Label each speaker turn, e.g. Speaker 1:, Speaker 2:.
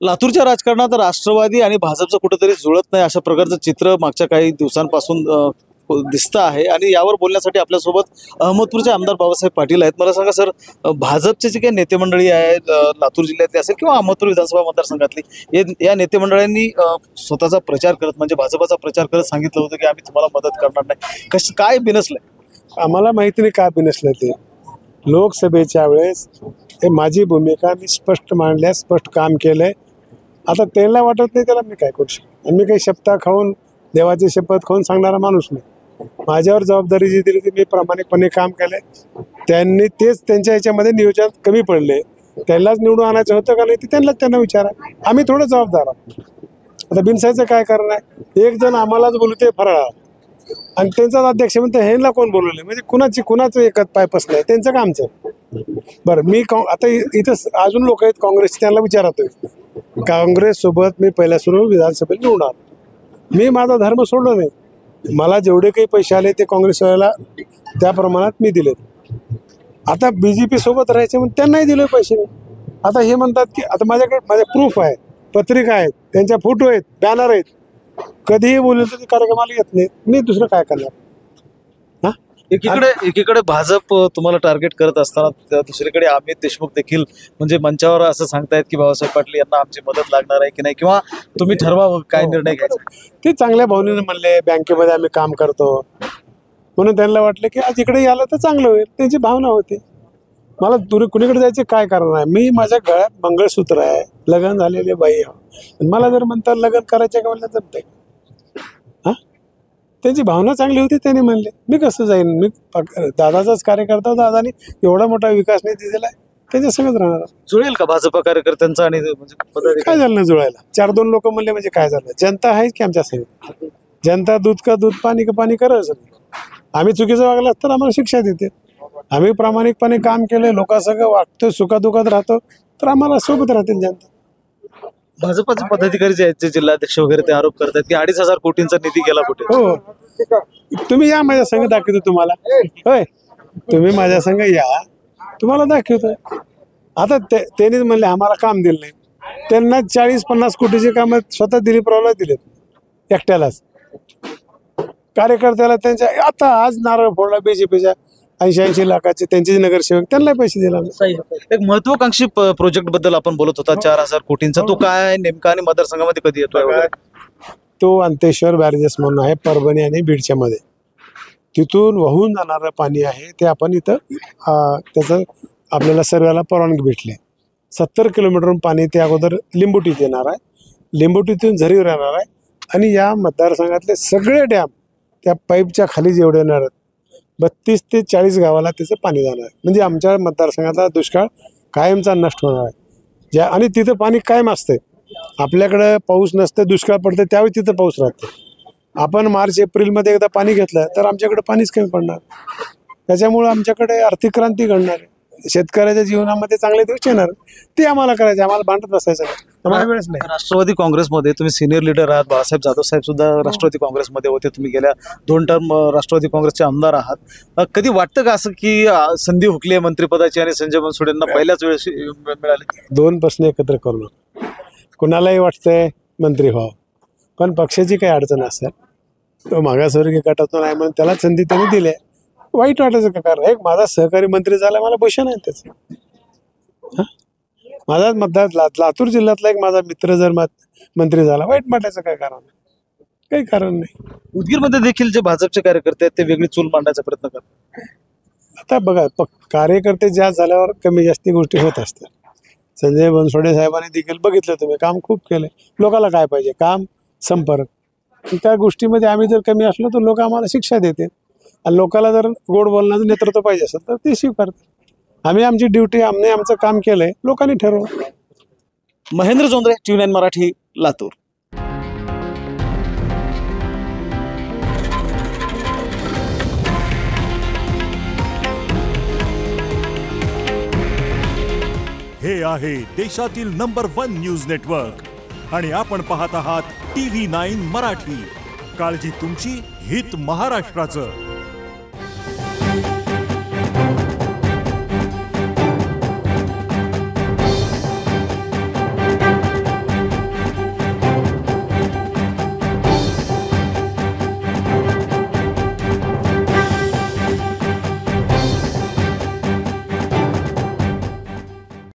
Speaker 1: लातूरच्या राजकारणात राष्ट्रवादी आणि भाजपचं कुठेतरी जुळत नाही अशा प्रकारचं चित्र मागच्या काही दिवसांपासून दिसतं आहे आणि यावर बोलण्यासाठी आपल्यासोबत अहमदपूरचे आमदार बाबासाहेब पाटील आहेत. मला सांगा सर, भाजपचे जे काही नेते मंडळी आहेत लातूर जिल्ह्यातली असेल किंवा अहमदपूर विधानसभा मतदारसंघातली या नेते मंडळांनी स्वतःचा प्रचार करत म्हणजे भाजपाचा प्रचार करत सांगितलं होतं की आम्ही तुम्हाला मदत करणार नाही. काय बिनसलंय
Speaker 2: आम्हाला माहिती नाही काय बिनसलं ते. लोकसभेच्या वेळेस माझी भूमिका मी स्पष्ट मांडल्या, स्पष्ट काम केलंय. आता त्यांना वाटत नाही त्याला मी काय करू शकतो. मी काही शपथ खाऊन देवाची शपथ खाऊन सांगणारा माणूस नाही. माझ्यावर जबाबदारी जी दिली ती मी प्रामाणिकपणे काम केलंय. त्यांनी तेच त्यांच्या ह्याच्यामध्ये नियोजन कमी पडले. त्यांनाच निवडून आणायचं होतं का नाही ते त्यांना विचारा. आम्ही थोडं जबाबदार आहोत. आता बिनसायचं काय कारण आहे. एक जण आम्हालाच बोलते फराळा आणि त्यांचाच अध्यक्ष म्हणतो ह्यांना कोण बोलवले म्हणजे कुणाचं एकच पाय पसलंय त्यांचं का आमचं. बरं मी आता इथं अजून लोक आहेत काँग्रेसचे त्यांना विचारतोय. काँग्रेस सोबत मी पहिल्या सुरू विधानसभेत निवडणार. मी माझा धर्म सोडलो नाही. मला जेवढे काही पैसे आले ते काँग्रेसवाल्याला त्या प्रमाणात मी दिले. आता BJP सोबत राहायचे म्हणून त्यांनाही दिले पैसे. आता हे म्हणतात की आता माझ्या प्रूफ आहे, पत्रिका आहेत, त्यांच्या फोटो आहेत, बॅनर आहेत. कधीही बोलले तर कार्यक्रमाला येत नाही. मी दुसरं काय करणार.
Speaker 1: एकीकडे भाजप तुम्हाला टार्गेट करत असताना दुसरीकडे अमित देशमुख देखील म्हणजे मंचावर असं सांगतायत की बाबासाहेब पाटील यांना आमची मदत लागणार आहे की नाही किंवा तुम्ही ठरवा काय निर्णय घ्यायचा.
Speaker 2: ते चांगल्या भावनेने म्हणले बँकेमध्ये आम्ही काम करतो म्हणून त्यांना वाटलं की आज इकडे आलं तर चांगलं होईल. त्यांची भावना होती. मला कुणीकडे जायचे काय कारण आहे. मी माझ्या गळ्यात मंगळसूत्र आहे, लग्न झालेले बाई आहे. मला जर म्हणतात लग्न करायचे का म्हणलं जमतंय. त्यांची भावना चांगली होती. त्यांनी म्हणले मी कसं जाईन. मी दादाचाच कार्यकर्ता. दादानी एवढा मोठा विकास निधी दिलाय त्याच्या सगळंच राहणार.
Speaker 1: जुळेल का भाजपा कार्यकर्त्यांचा आणि
Speaker 2: काय झालं ना जुळायला. 4-2 लोक म्हणले म्हणजे काय झालं. जनता आहेच की आमच्या संग. जनता दूध का दूध पाणी का पाणी करत. आम्ही चुकीचं वागलं तर आम्हाला शिक्षा देते. आम्ही प्रामाणिकपणे काम केलं, लोकांसंग वाटतो, सुखादुखात राहतो तर आम्हाला सोबत राहतील जनता.
Speaker 1: भाजपाचे पदाधिकारी जे आहेत जे जिल्हाध्यक्ष वगैरे ते आरोप करतात की 2,500 कोटींचा निधी गेला कुठे.
Speaker 2: हो तुम्ही या माझ्या संघ दाखवतो तुम्हाला. होय तुम्ही माझ्या संघ या तुम्हाला दाखवतो. आता त्यांनीच म्हणले आम्हाला काम दिलं नाही. त्यांना 40-50 कोटीचे काम स्वतः दिलीपरावला दिलेत एकट्यालाच. कार्यकर्त्याला त्यांच्या आता आज नारळ फोडला BJPच्या 80-80 लाखाचे त्यांचे नगरसेवक त्यांना पैसे दिला.
Speaker 1: एक महत्वाकांक्षी प्रोजेक्ट बद्दल आपण बोलत होता 4,000 कोटींचा. तो काय नेमका आणि मतदारसंघामध्ये कधी येतोय.
Speaker 2: तो अंतेश्वर बॅरेजेस म्हणून आहे परभणी आणि बीडच्या मध्ये. तिथून वाहून जाणारं पाणी आहे ते आपण इथं त्याचं आपल्याला सर्वाला परवानगी भेटली. 70 किलोमीटरहून पाणी ते अगोदर लिंबोटीत येणार आहे. लिंबोटीतून झरीवर येणार आहे आणि या मतदारसंघातले सगळे डॅम त्या पाईपच्या खाली जेवढे येणार आहेत 32 ते 40 गावाला त्याचं पाणी जाणार आहे. म्हणजे आमच्या मतदारसंघातला दुष्काळ कायमचा नष्ट होणार आहे. आणि तिथं पाणी कायम असते. आपल्याकडं पाऊस नसते, दुष्काळ पडते त्यावेळी तिथं पाऊस राहते. आपण मार्च-एप्रिलमध्ये एकदा पाणी घेतलं तर आमच्याकडे पाणीच कमी पडणार. त्याच्यामुळं आमच्याकडे आर्थिक क्रांती घडणार आहे. शेतकऱ्याच्या जीवनामध्ये चांगले दिवस येणार. ते आम्हाला करायचे. आम्हाला भांडत बसायचं आम्हाला वेळच नाही.
Speaker 1: राष्ट्रवादी काँग्रेसमध्ये तुम्ही सिनियर लीडर आहात. बाळासाहेब जाधव साहेब सुद्धा राष्ट्रवादी काँग्रेसमध्ये होते. तुम्ही गेल्या 2 टर्म राष्ट्रवादी काँग्रेसचे आमदार आहात. कधी वाटतं का असं की संधी हुकली आहे मंत्रिपदाची आणि संजय बनसोडेंना पहिल्याच वेळेस मिळाली.
Speaker 2: 2 प्रश्न एकत्र करू नका. कुणालाही वाटतंय मंत्री व्हावं पण पक्षाची काही अडचण असेल तो मागासवर्गीय गटातून आहे म्हणून त्याला संधी त्यांनी दिली. वाईट वाटायचं का कारण. एक माझा सहकारी मंत्री झाला मला भूषण आहे त्याचं. माझा मतदार लातूर जिल्ह्यातला एक माझा मित्र जर मंत्री झाला वाईट वाटायचं काय कारण. काही कारण नाही.
Speaker 1: उदगीरमध्ये देखील जे भाजपचे कार्यकर्ते आहेत ते वेगळी चूल मांडण्याचा प्रयत्न करतात.
Speaker 2: आता बघा कार्यकर्ते ज्या झाल्यावर कमी जास्ती गोष्टी होत असतात. संजय बनसोडे साहेबांनी देखील बघितलं तुम्ही काम खूप केलं. लोकांना काय पाहिजे काम संपर्क. त्या गोष्टीमध्ये आम्ही जर कमी असलो तर लोक आम्हाला शिक्षा देते. आणि लोकांना जर गोड बोलण्याचं नेतृत्व पाहिजे असेल तर ते स्वीकारतात. आम्ही आमची ड्युटी आम्ही आमचं काम केलंय लोकांनी ठरवलं.
Speaker 1: महेंद्र जोंधळे, TV9 मराठी, लातूर.
Speaker 3: हे आहे देशातील नंबर 1 न्यूज नेटवर्क आणि आपण पाहत आहात TV9 मराठी. काळजी तुमची, हित महाराष्ट्राचं.